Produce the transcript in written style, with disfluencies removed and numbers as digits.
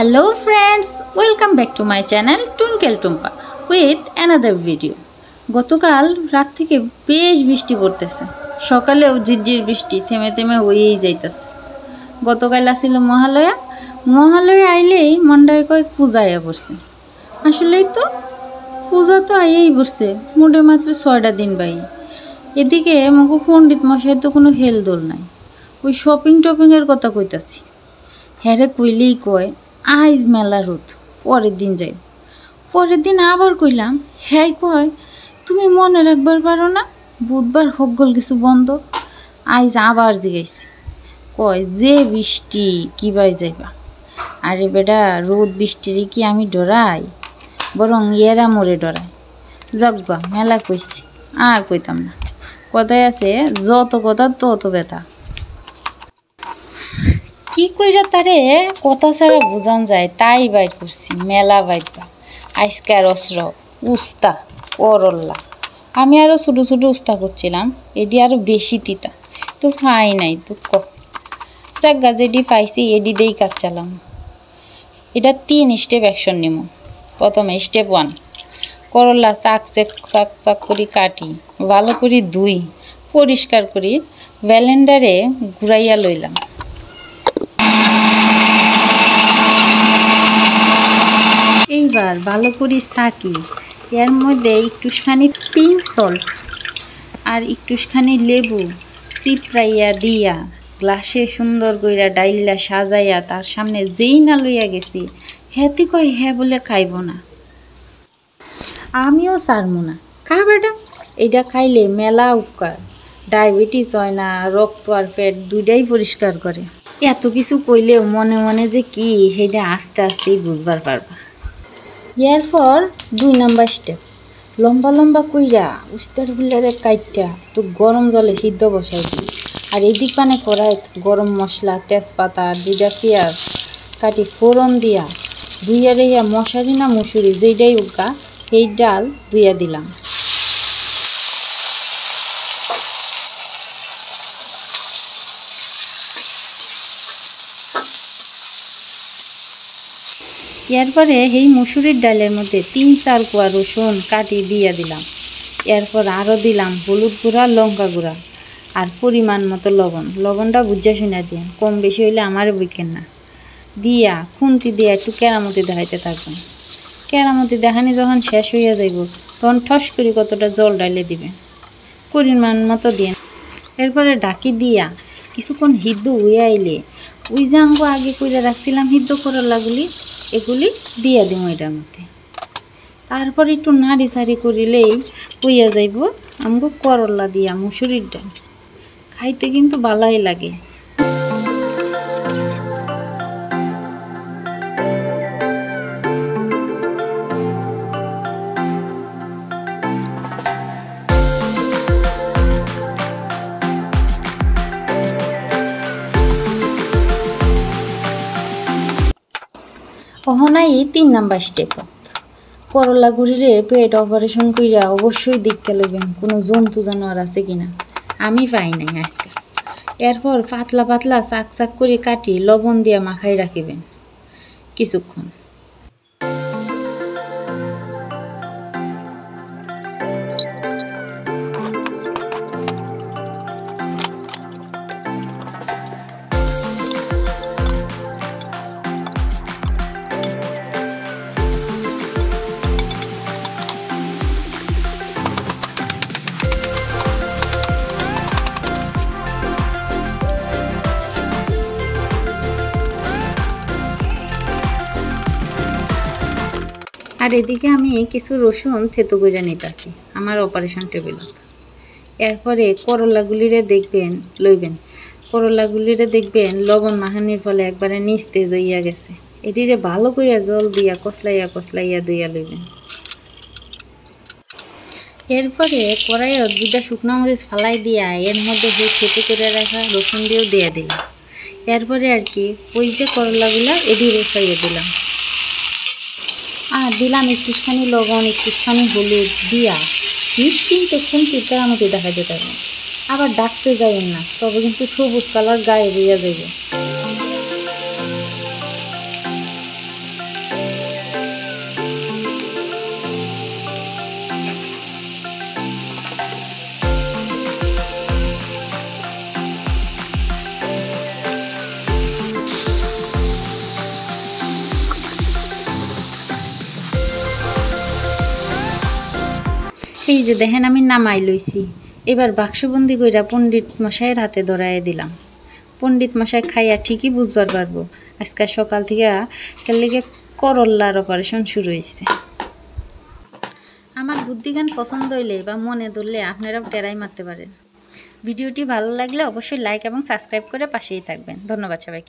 Hello friends, welcome back to my channel Twinkle Tumpa with another video. গতকাল রাত থেকে বেশ বৃষ্টি পড়তেছে। সকালেও ঝিরঝির বৃষ্টি থেমে থেমে হয়েই যাইতেছে। গতকাল আসিল মহালয়া। মহালয়া আইলেই মন্ডায় কয়েক পূজা আয়া পড়ছে। আসলেই তো পূজা তো আইয়েই পড়ছে, মোটে মাত্র 6টা দিন বাই। এদিকে মগো পণ্ডিত মশাই তো কোনো হেলদোল নাই। ওই শপিংয়ের কথা কইতাছি। হ্যারে কইলেই কয় আইজ মেলা রোদ, পরের দিন যাই। পরের দিন আবার কইলাম, হ্যাঁ কয় তুমি মনে রাখবার পারো না, বুধবার হকগল কিছু বন্ধ। আইজ আবার জিগাইছি, কয় যে বৃষ্টি কিবাই যাইবা। আরে বেটা, রোদ বৃষ্টিরই কি আমি ডরাই, বরং এরা মোরে ডরাই। যজ্ঞা মেলা কইছি, আর কইতাম না। কথায় আছে যত কথা তত ব্যথা। কি কইরা তারে কথা ছাড়া বোঝান যায় তাই বাইর করছি, মেলা বাইরবা। আজকার অস্ত্র উস্তা করল্লা। আমি আরও ছোটো ছোটো উস্তা করছিলাম, এডি আরও বেশি তিতা, তো পাই নাই তো চাগা যেডি পাইছি এডি দিয়েই কাজ চালাম। এটা 3 স্টেপ অ্যাকশন নিব। প্রথমে স্টেপ 1, করল্লা চাক চাক করি কাটি, ভালো করে ধুই পরিষ্কার করি ব্যালেন্ডারে ঘুরাইয়া লইলাম। এইবার ভালো করে ছাকি, এর মধ্যে একটুখানি পিঙ্ক সল্ট আর একটুখানি লেবু চিপড়াইয়া দিয়া গ্লাসে সুন্দর কইরা ডাইল্লা সাজাইয়া তার সামনে যেই না লইয়া গেছি, হ্যাতি কয় হ্যাঁ বলে খাইব না। আমিও সারমু না, খা বেটা, এইটা খাইলে মেলা উপকার। ডায়াবেটিস হয় না, রক্ত আর পেট দুইটাই পরিষ্কার করে। এত কিছু কইলেও মনে মনে যে কি সেইটা আস্তে আস্তেই বুঝবার পারবা। এরপর 2 নাম্বার স্টেপ, লম্বা লম্বা কইরা উস্তারগুলারে কাইটটা তো গরম জলে সিদ্ধ বসাই দিই। আর এদিক পানে কড়াই গরম মশলা, তেজপাতা আর 2টা পেঁয়াজ কাটি ফোড়ন দিয়া ধুইয়া রেইয়া মশারি না মুসুরি যেইটাই উগা সেই ডাল ধুইয়া দিলাম। এরপরে এই মুসুরির ডালের মধ্যে 3-4 কোয়া রসুন কাটি দিয়ে দিলাম। এরপর আরও দিলাম হলুদ গুঁড়া, লঙ্কা গুঁড়া আর পরিমাণ মতো লবণ। লবণটা বুঝা শুনে দিন, কম বেশি হইলে আমারে বইকেন না। দিয়া খুন্তি দিয়ে একটু কেরামতি দেখাইতে থাকবেন। কেরামতি দেখানি যখন শেষ হইয়া যাইব তখন ঠস করে কতটা জল ডাইলে দিবেন, পরিমাণ মতো দিন। এরপরে ঢাকি দিয়া কিছুক্ষণ সিদ্ধ হয়ে আইলে ওই যে আঙ্গ আগে কইরা রাখছিলাম সিদ্ধ করলাগুলি, এগুলি দিয়া দিব এটার মধ্যে। তারপর একটু নাড়ি সাড়ি করিলেই হইয়া যাইব আমগো করলা দিয়া মুসুরির ডাল। খাইতে কিন্তু ভালোই লাগে। অহনাই 3 নাম্বার স্টেপ, করলা গুড়িরে পেট অপারেশন কইরা অবশ্যই দেখতে লইবেন কোনো জন্তু জানোয়ার আছে কিনা। আমি পাই নাই আজকে। এরপর পাতলা পাতলা চাক চাক করে কাটি লবণ দিয়া মাখাই রাখিবেন কিছুক্ষণ। আর এদিকে আমি কিছু রসুন থেতো করে নিতেছি আমার অপারেশন টেবিলত। এরপরে করলাগুলিরে দেখবেন করলাগুলিরে দেখবেন লবণ মাখানির ফলে একবারে নিচতে যাইয়া গেছে। এটিরে ভালো করে জল দিয়া কসলাইয়া ধুইয়া লইবেন। এরপরে কড়াইয়ে 2টা শুকনো মরিচ ফালাই দিয়া এর মধ্যে যে থেতো করে রাখা রসুন দিয়েও দিয়ে দিলাম। এরপরে আর কি ওই যে করলাগুলা এদিকে ছাইয়ে দিলাম। আর দিলাম একটুখানি লবণ, একটুখানি হলুদ দিয়া মিষ্টিতে খুন্তি কেরামতি দেখাইতে পারবেন। আবার ডাকতে যাইয়েন না, তবে কিন্তু সবুজ কালার গায়ে বইয়া যাইবে। এই যে দেখেন আমি নামাই লইছি, এবার বাক্সবন্দি কইরা পণ্ডিত মশাইয়ের হাতে ধরাইয়া দিলাম। পণ্ডিত মশাই খাইয়া ঠিকই বুঝবার পারবো আজকাল সকাল থেকে কেলিগে করল্লার অপারেশন শুরু হয়েছে। আমার বুদ্ধিজ্ঞান পছন্দ হইলে বা মনে ধরলে আপনারাও টেরাই মারতে পারেন। ভিডিওটি ভালো লাগলে অবশ্যই লাইক এবং সাবস্ক্রাইব করে পাশেই থাকবেন। ধন্যবাদ সবাইকে।